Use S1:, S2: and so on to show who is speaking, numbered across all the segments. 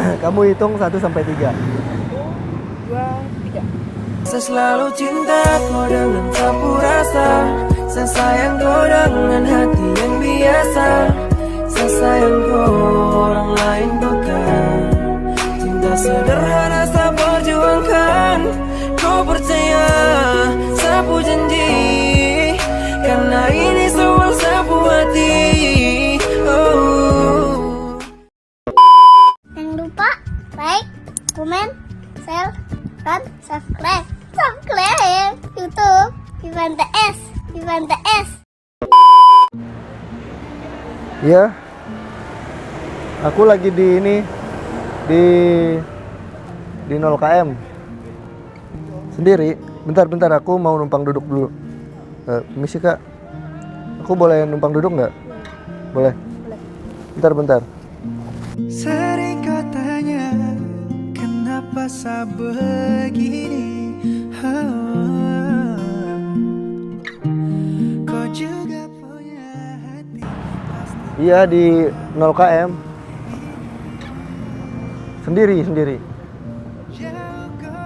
S1: Kamu hitung 1 sampai 3.
S2: 1, 2, 3.
S3: Saya selalu cinta kau dengan sapu rasa, saya sayang kau dengan hati yang biasa. Saya sayang kau, orang lain bukan. Cinta sederhana saya perjuangkan. Kau percaya, sapu janji, karena ini soal sapu hati. Oh.
S4: Jangan lupa like, komen, share, dan subscribe. Subscribe YouTube Ivan TS. Ivan TS.
S1: Iya. Aku lagi di ini di 0 km sendiri. Bentar aku mau numpang duduk dulu. Permisi Kak. Aku boleh numpang duduk nggak? Boleh. Bentar.
S3: Sering kau tanya, kenapa saya begini? Kau juga punya hati.
S1: Iya di 0 km. Sendiri.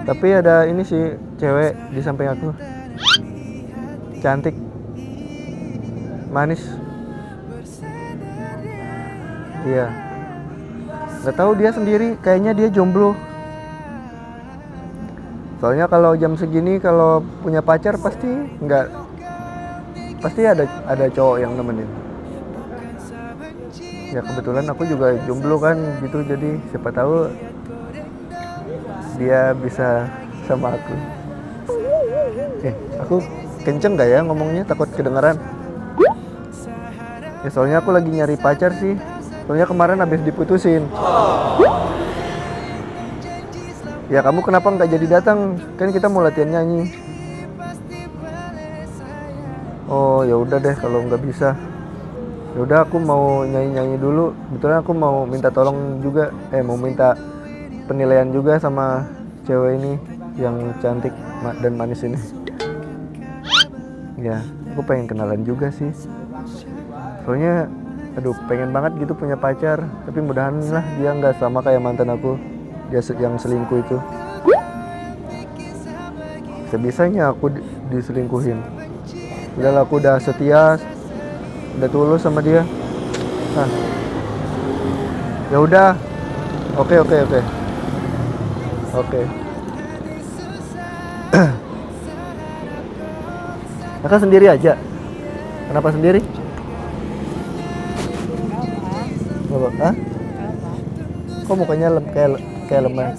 S1: Tapi ada ini sih cewek di samping aku. Cantik. Manis. Iya. Gak tahu dia sendiri, kayaknya dia jomblo. Soalnya kalau jam segini kalau punya pacar pasti ada cowok yang nemenin. Ya kebetulan aku juga jomblo kan gitu, jadi siapa tahu dia bisa sama aku. Aku kenceng gak ya ngomongnya, takut kedengeran. Ya soalnya aku lagi nyari pacar sih. Soalnya kemarin habis diputusin. Ya kamu kenapa nggak jadi datang? Kan kita mau latihan nyanyi. Oh ya udah deh kalau nggak bisa. Ya udah aku mau nyanyi dulu. Kebetulan aku mau minta tolong juga. Mau minta penilaian juga sama cewek ini yang cantik dan manis ini. Ya aku pengen kenalan juga sih. Soalnya aduh pengen banget gitu punya pacar, tapi mudahan lah dia nggak sama kayak mantan aku, dia yang selingkuh itu. Sebisanya aku diselingkuhin. Udah aku udah setia, udah tulus sama dia. Nah, ya udah, oke. Kakak sendiri aja. Kenapa sendiri? Hah? Kok mukanya kayak lemas?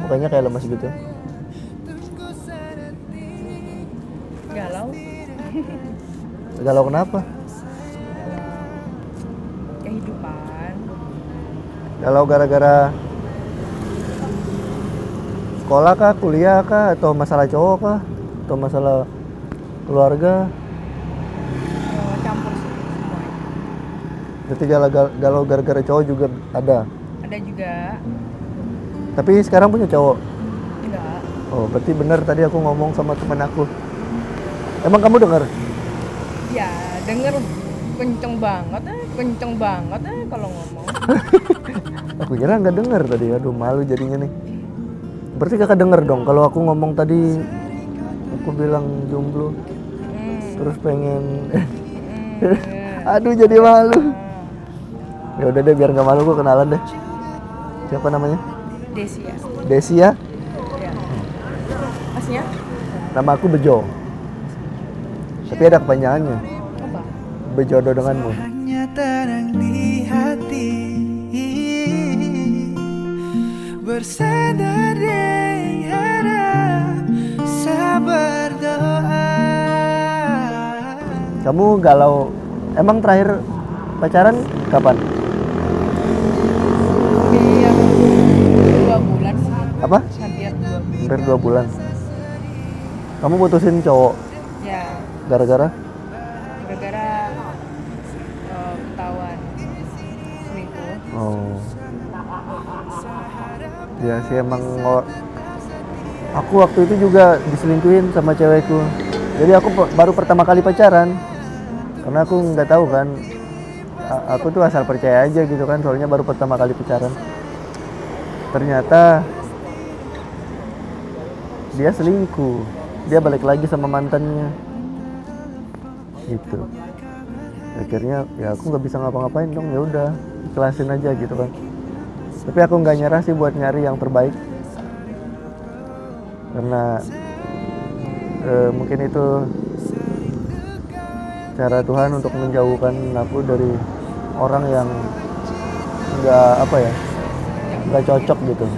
S1: Mukanya kayak lemas gitu.
S2: Galau.
S1: Galau kenapa?
S2: Kehidupan.
S1: Galau gara-gara sekolah kah, kuliah kah, atau masalah cowok kah, atau masalah keluarga?
S2: Campur semuanya.
S1: Berarti galau gara-gara cowok juga ada?
S2: Ada juga.
S1: Tapi sekarang punya cowok?
S2: Enggak.
S1: Oh berarti benar tadi aku ngomong sama teman aku. Emang kamu dengar?
S2: Ya denger kenceng banget kalau ngomong.
S1: Aku kira nggak dengar tadi. Aduh malu jadinya nih. Berarti kakak denger dong kalau aku ngomong tadi. Aku bilang jomblo. Terus pengen aduh jadi malu. Ya udah deh biar nggak malu, gue kenalan deh. Siapa namanya?
S2: Desia.
S1: Desia?
S2: Ya. Masnya?
S1: Nama aku Bejo. Tapi ada kepanjangannya.
S2: Apa?
S1: Berjodoh denganmu.
S3: Hanya terang di hati, bersandar di harap, saya berdoa.
S1: Kamu galau. Emang terakhir pacaran kapan?
S2: Iya. 2 bulan.
S1: Apa?
S2: Hampir 2 bulan.
S1: Hampir 2 bulan. Kamu putusin cowok
S2: Ya.
S1: gara-gara?
S2: Gara-gara ketahuan selingkuh.
S1: Oh. Ya sih emang aku waktu itu juga diselingkuhin sama cewekku. Jadi aku baru pertama kali pacaran. Karena aku nggak tahu kan. Aku tuh asal percaya aja gitu kan, soalnya baru pertama kali pacaran. ternyata dia selingkuh, dia balik lagi sama mantannya gitu. Akhirnya ya aku nggak bisa ngapa-ngapain dong, ya udah ikhlasin aja gitu kan. Tapi aku nggak nyerah sih buat nyari yang terbaik, karena mungkin itu cara Tuhan untuk menjauhkan aku dari orang yang nggak cocok gitu.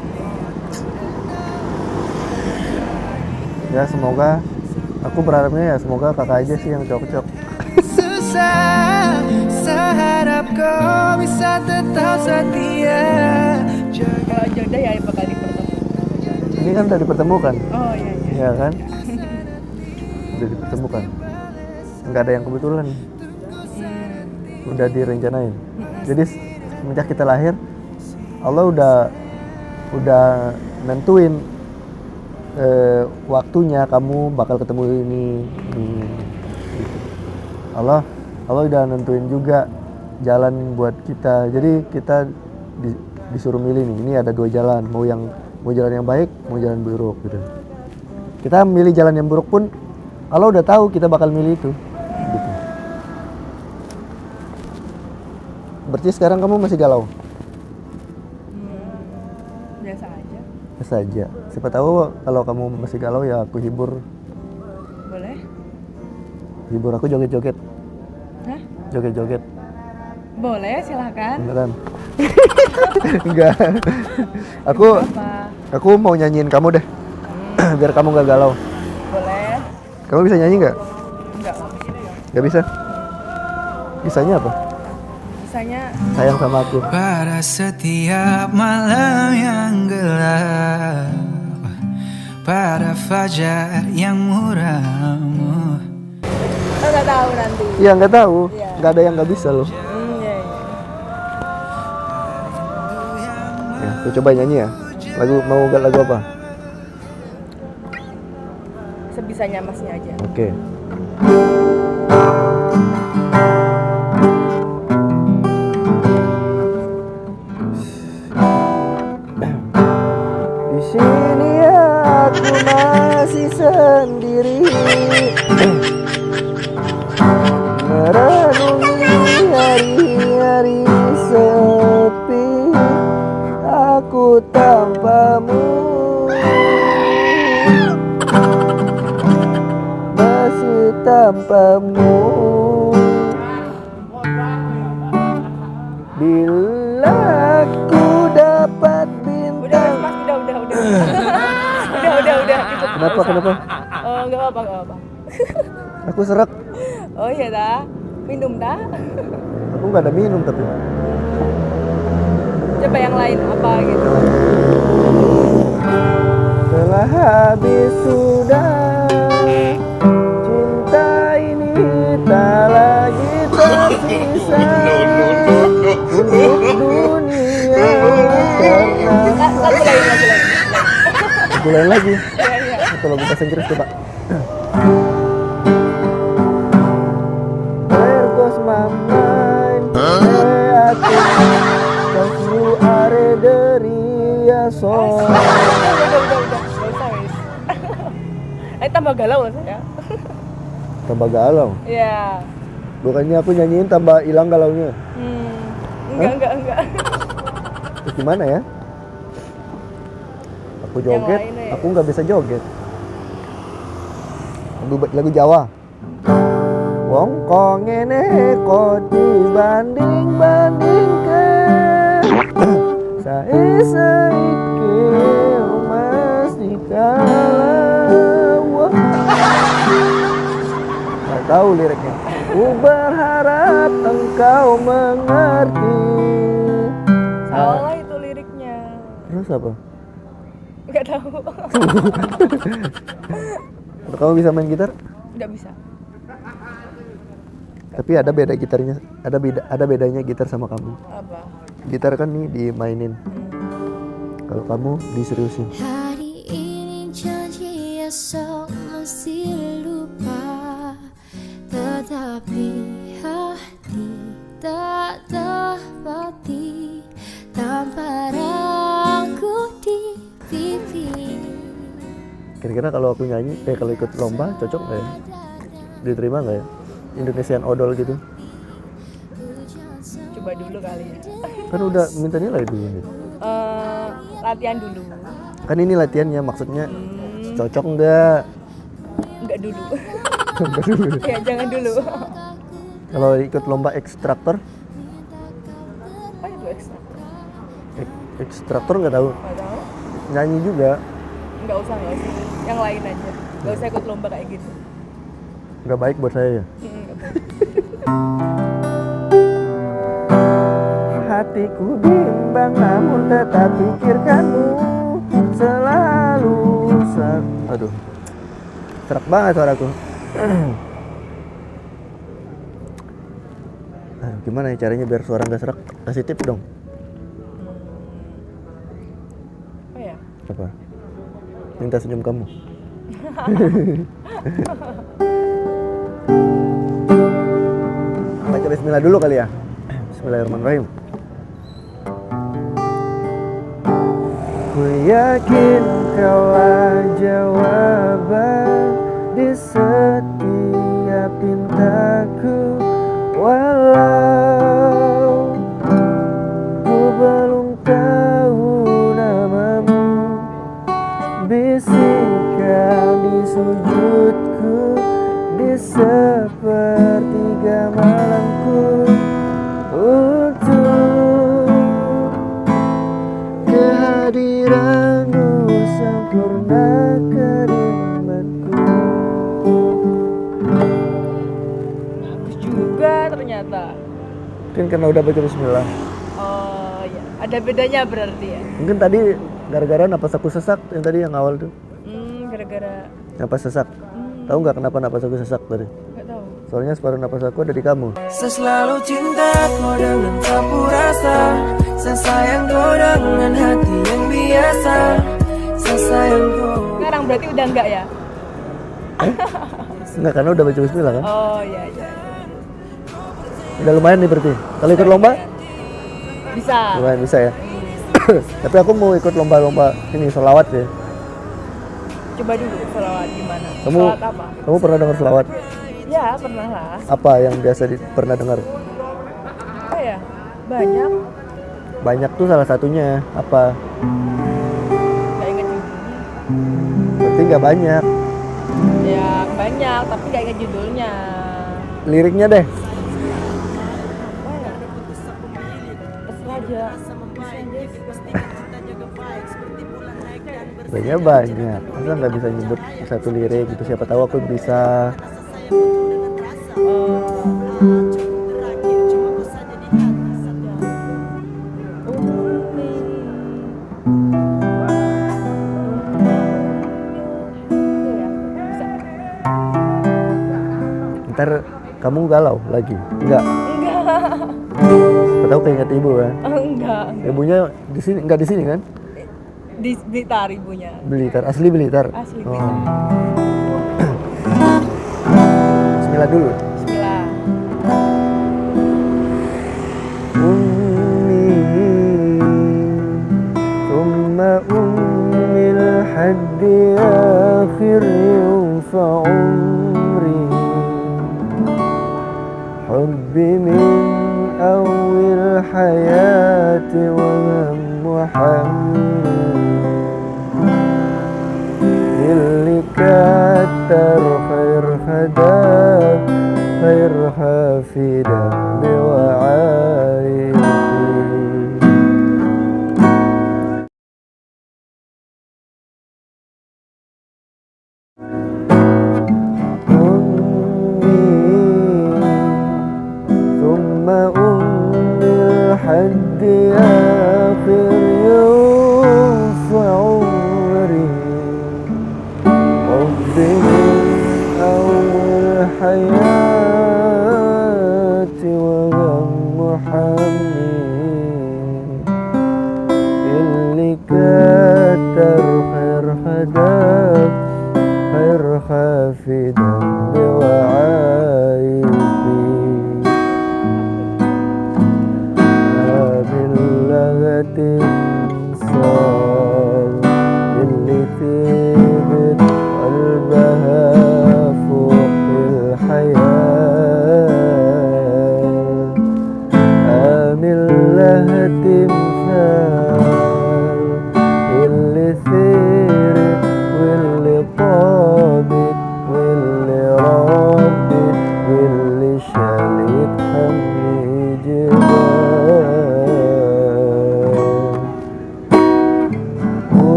S1: Ya semoga, aku berharapnya ya semoga kakak aja sih yang cocok.
S3: Susah, seharap kau bisa tetap setia.
S2: Kalau jodoh ya bakal dipertemukan.
S1: Ini kan udah dipertemukan,
S2: Oh iya iya.
S1: ya kan? Udah dipertemukan. Nggak ada yang kebetulan, udah direncanain. Jadi semenjak kita lahir, Allah udah nentuin waktunya kamu bakal ketemu ini gitu. Allah udah nentuin juga jalan buat kita. Jadi kita disuruh milih nih, ini ada 2 jalan, mau jalan yang baik, mau jalan buruk gitu. Kita milih jalan yang buruk pun Allah udah tahu kita bakal milih itu gitu. Berarti sekarang kamu masih galau?
S2: Biasa aja.
S1: Biasa aja. Siapa tahu kalau kamu masih galau ya aku hibur.
S2: Boleh?
S1: Hibur aku joget-joget.
S2: Hah?
S1: Joget-joget.
S2: Boleh, silakan.
S1: Beneran? Enggak. Aku mau nyanyiin kamu deh. Biar kamu gak galau.
S2: Boleh.
S1: Kamu bisa nyanyi nggak?
S2: Enggak.
S1: Nggak bisa? Bisanya apa?
S2: Misalnya
S1: Sayang sama aku.
S3: Pada setiap malam yang gelap, pada fajar yang muram.
S2: nggak tahu nanti.
S1: Iya nggak tahu.
S2: Iya.
S1: Nggak ada yang nggak bisa loh.
S2: Iya.
S1: Ya, aku coba nyanyi ya. Mau lagu apa?
S2: Sebisanya masnya aja.
S1: Oke. Di sini aku masih sendiri, merenungi hari-hari sepi. Aku tanpamu, masih tanpamu. Bila aku dapat
S2: Udah,
S1: bintang.
S2: Mas, udah. Udah. Cukup.
S1: Kenapa?
S2: Oh, nggak apa-apa.
S1: Aku serak.
S2: Oh iya dah. Minum dah.
S1: Aku nggak ada minum tapi.
S2: Coba yang lain apa gitu.
S1: Telah habis sudah, cinta ini tak lagi tersisa untuk dunia. Karena
S2: Lagu lain.
S1: lagu lain lagi.
S2: Iya.
S1: Kalau bahasa Inggris coba. There goes my mind, cause you are the real soul.
S2: Udah. Nggak usah, wis. Tambah galau loh saya.
S1: Tambah galau.
S2: Iya.
S1: Bukannya aku nyanyiin tambah hilang galaunya.
S2: Enggak.
S1: Terus gimana ya? Aku
S2: Yang
S1: joget,
S2: lain ya.
S1: aku nggak bisa joget. Lagu Jawa. Wong kok ngene kok dibanding-bandingkan. Sae saiki masih kalah. Nggak tahu liriknya. Ku berharap engkau mengerti.
S2: Salah itu liriknya.
S1: Terus apa?
S2: Nggak tahu.
S1: Kamu bisa main gitar?
S2: Nggak bisa.
S1: Tapi ada beda gitarnya, ada bedanya gitar sama kamu.
S2: Apa?
S1: Gitar kan nih dimainin, kalau kamu diseriusin.
S5: Hari ini janji esok mesti lupa, tetapi hati tak dapati tanpa ragu
S1: Kira-kira kalau aku nyanyi, kalau ikut lomba cocok nggak ya? Diterima nggak ya? Indonesian Idol gitu.
S2: Coba dulu kali ya.
S1: Kan udah minta nilai dulu nih.
S2: Latihan dulu.
S1: Kan ini latihannya, maksudnya cocok nggak?
S2: Enggak dulu.
S1: Coba dulu.
S2: Ya jangan dulu.
S1: Kalau ikut lomba ekstraktor,
S2: Apa itu ekstra?
S1: ekstraktor nggak tahu.
S2: Nggak tahu.
S1: Nyanyi juga,
S2: Nggak usah. Yang lain aja. Nggak usah ikut lomba kayak gitu.
S1: nggak baik buat saya ya.
S2: Nggak boleh.
S1: Hatiku bimbang namun tetap pikirkanmu selalu. Aduh, serak banget suaraku. Gimana ya caranya biar suara nggak serak? Kasih tips dong.
S2: Apa ya?
S1: Apa? Minta senyum kamu. Baca bismillah dulu kali ya. Bismillahirrahmanirrahim. Ku yakin kaulah jawaban di setiap pintaku, walau ku belum tahu namamu. Bisikan di sujudku, di sepertiga malamku, untuk kehadiranmu sempurna keringatku.
S2: Bagus juga ternyata.
S1: Mungkin karena udah baca bismillah.
S2: Oh ya, ada bedanya berarti ya.
S1: Mungkin tadi gara-gara napas aku sesak yang awal tuh.
S2: Gara-gara
S1: Napas sesak. Tahu nggak kenapa napas aku sesak tadi?
S2: nggak tahu.
S1: Soalnya separuh napas aku ada di kamu.
S3: Saya selalu cinta kau dengan campur rasa. Saya sayang kau dengan hati yang biasa. Saya sayang kau.
S2: Sekarang berarti udah enggak ya?
S1: Enggak, karena udah baca bismillah kan?
S2: Oh iya.
S1: Udah lumayan nih berarti. Kalau ikut lomba,
S2: Bisa.
S1: lumayan bisa ya. Tapi aku mau ikut lomba-lomba ini selawat ya.
S2: Coba dulu selawat gimana?
S1: Kamu
S2: Selawat apa?
S1: kamu pernah dengar selawat?
S2: Ya pernah lah.
S1: Apa yang biasa pernah dengar?
S2: Apa ya? Banyak.
S1: Banyak tuh salah satunya apa?
S2: Nggak ingat judulnya.
S1: Berarti nggak banyak.
S2: Ya banyak tapi nggak ingat judulnya.
S1: Liriknya deh.
S2: Apa ya? Terserah aja.
S1: Sebenarnya banyak. Masa nggak bisa nyebut satu lirik gitu? Siapa tahu aku bisa. Ntar kamu galau lagi? Enggak. Siapa tahu keinget ibu kan?
S2: Enggak.
S1: Ibunya di sini, enggak di sini kan?
S2: Di Blitar ibunya.
S1: Blitar, asli Blitar.
S2: Asli
S1: Oh.
S2: Blitar.
S1: Bismillah dulu.
S2: Bismillah.
S1: Ummi thumma ummil haddi akhir fa umri hubbi min awil hayati wa Muhammad اللي كتر خير هدا خير حافدا بوعائي ثم أمي الحد آخر يوم في عمري حبي من أول حياتي وغم حياتي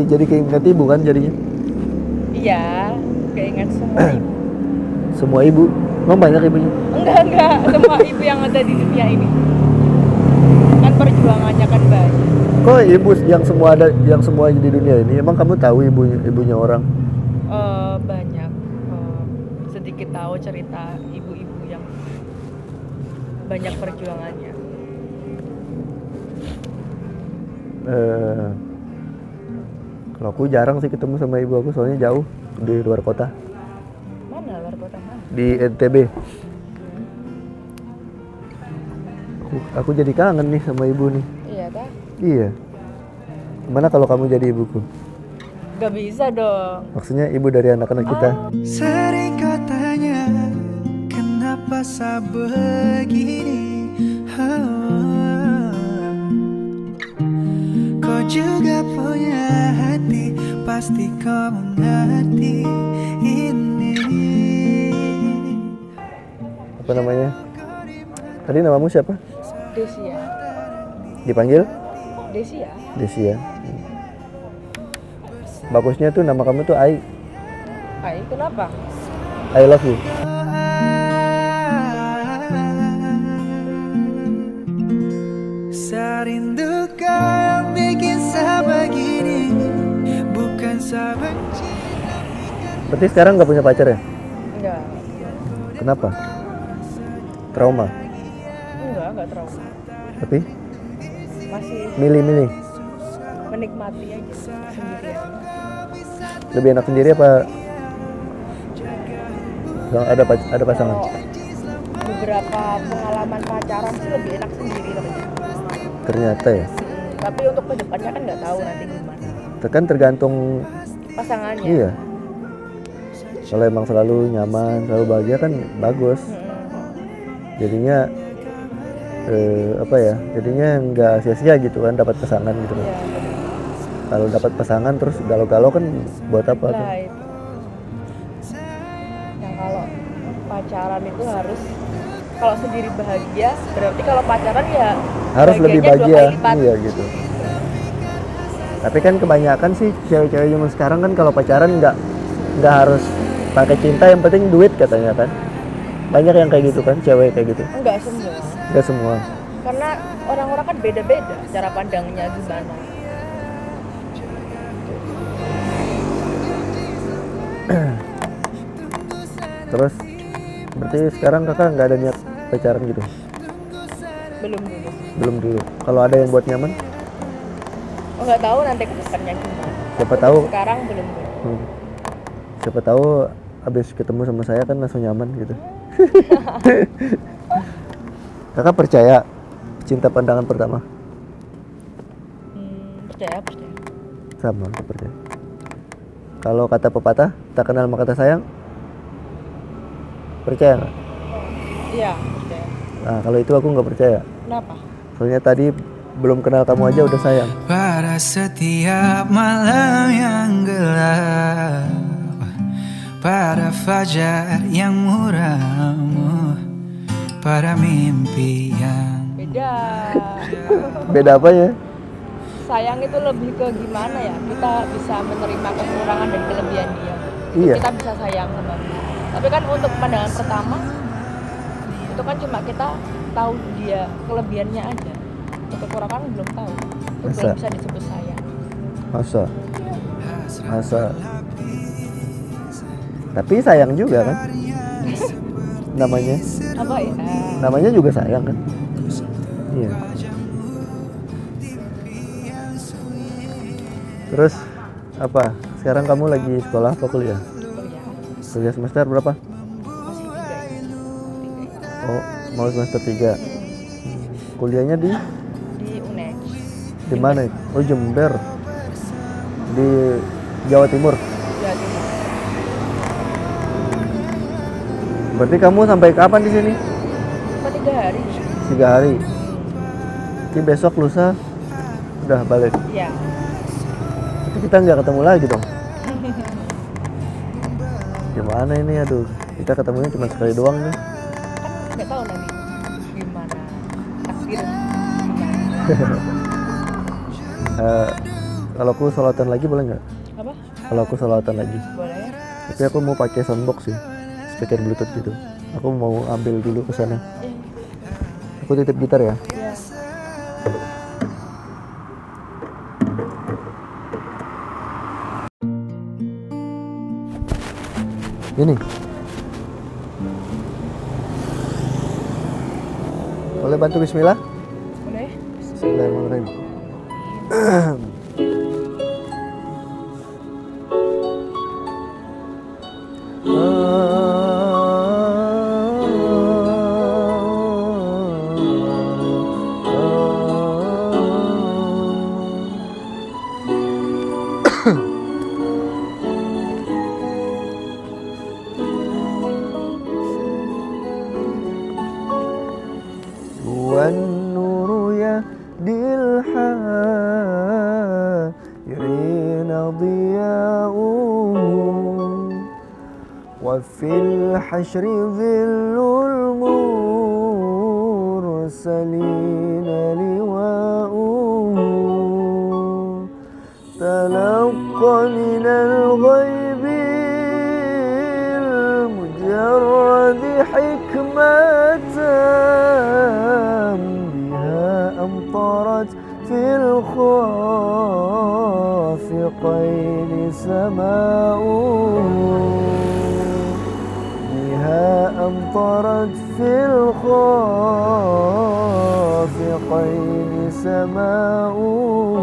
S1: jadi keinget ibu kan jadinya.
S2: Iya, keinget semua ibu.
S1: Semua ibu. Emang banyak ibunya?
S2: Enggak, semua ibu yang ada di dunia ini. Kan perjuangannya kan banyak.
S1: Kok ibu yang semua di dunia ini? Emang kamu tahu ibunya orang?
S2: Banyak. Sedikit tahu cerita ibu-ibu yang banyak perjuangannya.
S1: Kalau aku jarang sih ketemu sama ibu aku, soalnya jauh di luar kota.
S2: Mana luar kota mana?
S1: Di NTB. Aku jadi kangen nih sama ibu nih.
S2: Iya kah?
S1: Iya. Gimana kalau kamu jadi ibuku?
S2: Gak bisa dong.
S1: Maksudnya ibu dari anak-anak kita.
S3: Sering kau tanya kenapa saya begini. Kau juga punya hati, pasti kau mengerti ini.
S1: Apa namanya? Tadi namamu siapa?
S2: Desia.
S1: Dipanggil?
S2: Desia.
S1: Desia. Bagusnya tuh nama kamu tuh Ai.
S2: Hai, kenapa?
S1: I love you.
S3: Serindu kau yang bikin saya begini, bukan saya benci.
S1: Berarti sekarang nggak punya pacar ya?
S2: Enggak.
S1: Kenapa? Trauma.
S2: Enggak trauma.
S1: Tapi
S2: Masih
S1: milih-milih.
S2: menikmati aja sendirian.
S1: Lebih enak sendiri apa? Ada pasangan.
S2: Kalau beberapa pengalaman pacaran sih lebih enak sendiri
S1: Ternyata ya.
S2: tapi untuk kedepannya kan nggak tahu nanti gimana
S1: Kan tergantung.
S2: pasangannya.
S1: Iya. Kalau emang selalu nyaman, selalu bahagia kan bagus. Jadinya jadinya nggak sia-sia gitu kan dapat pasangan gitu kan.
S2: Iya, benar.
S1: Kalau dapat pasangan terus galau-galau kan buat apa tuh?
S2: Nah, itu. Yang kalau pacaran itu harus kalau sendiri bahagia, berarti kalau pacaran ya
S1: Harus lebih
S2: bahagianya dua
S1: bahagia.
S2: kali lipat.
S1: Iya gitu. Tapi kan kebanyakan sih cewek-cewek zaman sekarang kan kalau pacaran nggak harus pakai cinta, yang penting duit katanya kan. Banyak yang kayak gitu kan, cewek kayak gitu.
S2: Enggak semua.
S1: Nggak semua.
S2: Karena orang-orang kan beda-beda cara pandangnya gimana.
S1: Terus berarti sekarang kakak nggak ada niat pacaran gitu?
S2: Belum dulu.
S1: Belum dulu. Kalau ada yang buat nyaman,
S2: Oh, nggak tahu nanti ke depannya gimana.
S1: siapa
S2: Untuk
S1: tahu.
S2: sekarang belum dulu.
S1: Siapa tahu abis ketemu sama saya kan langsung nyaman gitu. Kakak percaya cinta pandangan pertama?
S2: Percaya.
S1: Sama, aku percaya. Kalau kata pepatah, tak kenal maka kata sayang, percaya nggak?
S2: Iya, percaya.
S1: Nah, kalau itu aku nggak percaya.
S2: Kenapa?
S1: Soalnya tadi belum kenal kamu aja udah sayang.
S3: Pada setiap malam yang gelap, pada fajar yang muram, pada mimpi yang
S2: Beda.
S1: Beda apa ya?
S2: Sayang itu lebih ke gimana ya? Kita bisa menerima kekurangan dan kelebihan dia.
S1: Iya.
S2: Kita bisa sayang sama dia. Tapi kan untuk pandangan pertama itu kan cuma kita tahu dia kelebihannya aja. Untuk kekurangan belum tahu. Itu
S1: Masa?
S2: belum bisa disebut sayang.
S1: Masa. Tapi sayang juga kan? Namanya.
S2: Apa ya?
S1: Namanya juga sayang kan? Iya. Terus apa? Sekarang kamu lagi sekolah apa kuliah?
S2: Kuliah.
S1: Kuliah semester berapa?
S2: Masih 3.
S1: Oh, mau semester 3. Kuliahnya di
S2: Di UNED.
S1: mana? Oh, Jember. Di Jawa Timur.
S2: Jawa Timur.
S1: Berarti kamu sampai kapan di sini?
S2: Cuma 3 hari.
S1: 3 hari. Nanti besok lusa udah balik.
S2: Iya.
S1: Tapi kita nggak ketemu lagi dong. Gimana ini, aduh. Kita ketemunya cuma sekali doang nih.
S2: Kan nggak tahu nanti gimana takdir gimana.
S1: Kalau aku sholatan lagi boleh nggak?
S2: Apa?
S1: Kalau aku sholatan lagi.
S2: Boleh.
S1: Tapi aku mau pakai soundbox sih, speaker bluetooth gitu. Aku mau ambil dulu ke sana. Aku titip gitar ya.
S2: Ya.
S1: Ini. Boleh bantu bismillah?
S2: Boleh.
S1: Bismillahirrahmanirrahim. والنور يهدي الحائرين ضياؤه وفي الحشر ظل المرسلين لواؤه تلقى من الغيب المجرد حكمة بها أمطرت في الخافقين سماؤه بها أمطرت في الخافقين سماؤه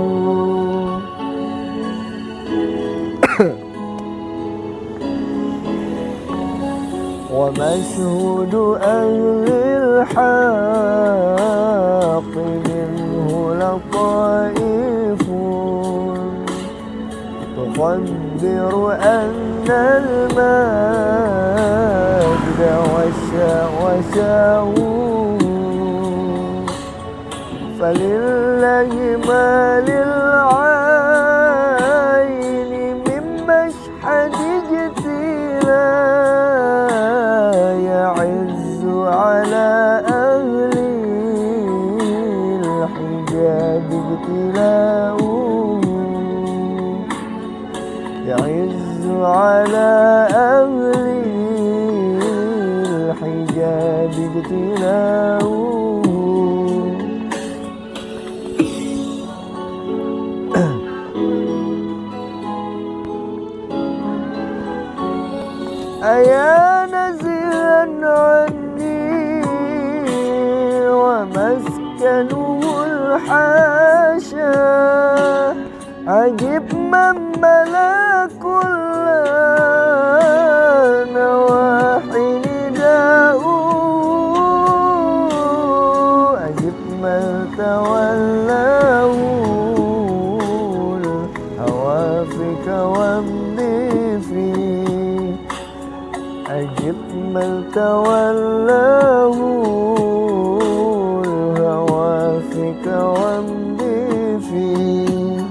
S1: ومشهود أهل الحق منه لطائف تخبر أن المجد وشاء فلله ما للعين من مشهد اجتلاء يعز على أهل الحجاب ابتلاؤه يعز على أهل الحجاب ابتلاؤه أيا نزلا عني ومسكنه الحاشا عجب من ملا كل نواحي نداؤه عجب من تولاه الهوافك وامضي فيه أجب من تولاه الهوافك وامضي فيه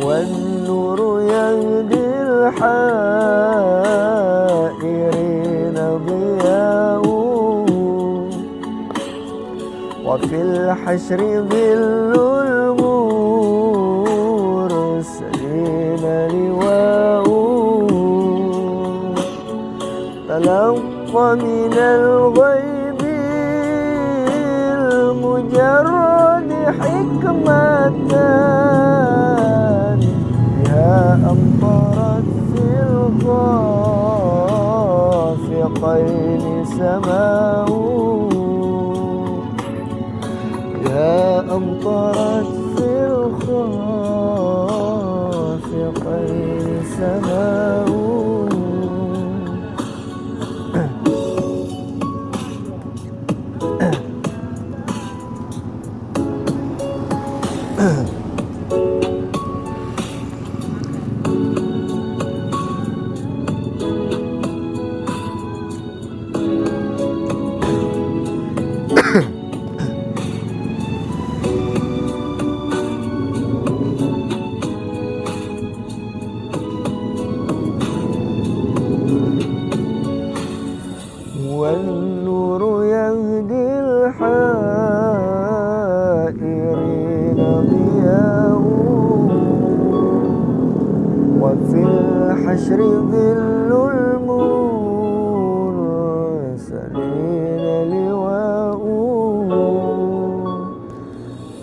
S1: والنور يهدي الحائرين ضياؤه وفي الحشر ظل المرسلين لواؤه تلقى من الغيب المجرد حكمة بها أمطرت في الخافقين سماؤه بها أمطرت في الخافقين سماؤه الحشر ظل المرسلين لواؤه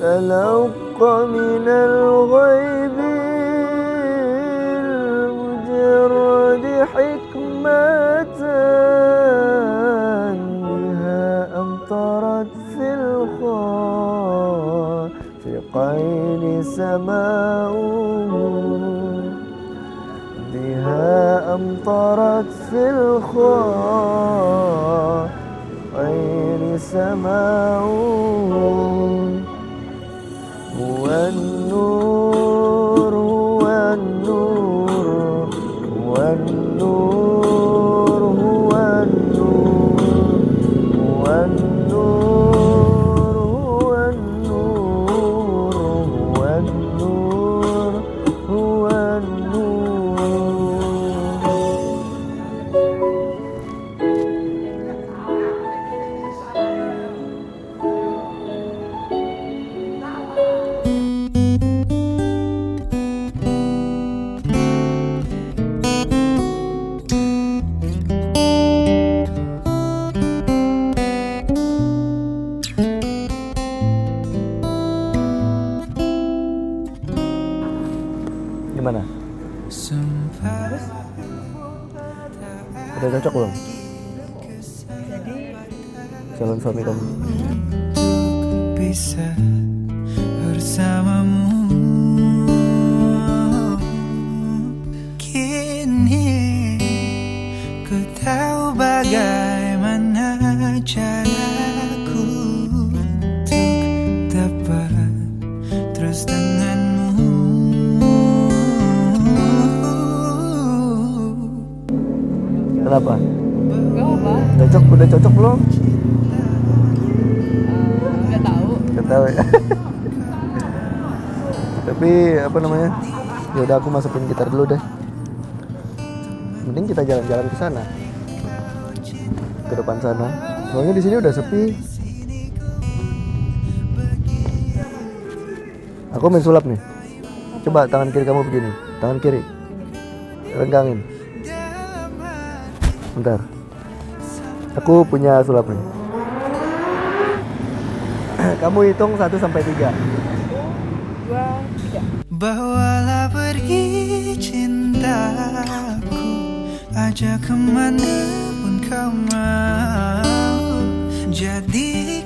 S1: تلقى من الغيب المجرد حكمة بها أمطرت في الخافقين سماؤه بها أمطرت في الخافقين سماؤه هو النور هو النور هو النور هو النور هو النور هو النور هو النور هو النور. Gimana? Udah cocok belum?
S2: Jadi
S1: Calon suami kamu.
S3: Bisa bersamamu kini ku tahu bagaimana caraku untuk dapat terus denganmu.
S1: Kenapa?
S2: gak apa,
S1: Cocok? Udah cocok belum?
S2: nggak tahu.
S1: Gak tahu ya. Tapi apa namanya? Ya udah aku masukin gitar dulu deh. Mending kita jalan-jalan ke sana. Ke depan sana. Soalnya di sini udah sepi. Aku main sulap nih. Coba tangan kiri kamu begini. Tangan kiri. Renggangin. Bentar. Aku punya sulap nih. Kamu hitung 1 sampai 3.
S2: 2, 3.
S3: Bawalah pergi cintaku, ajak kemana pun kau mau. Jadi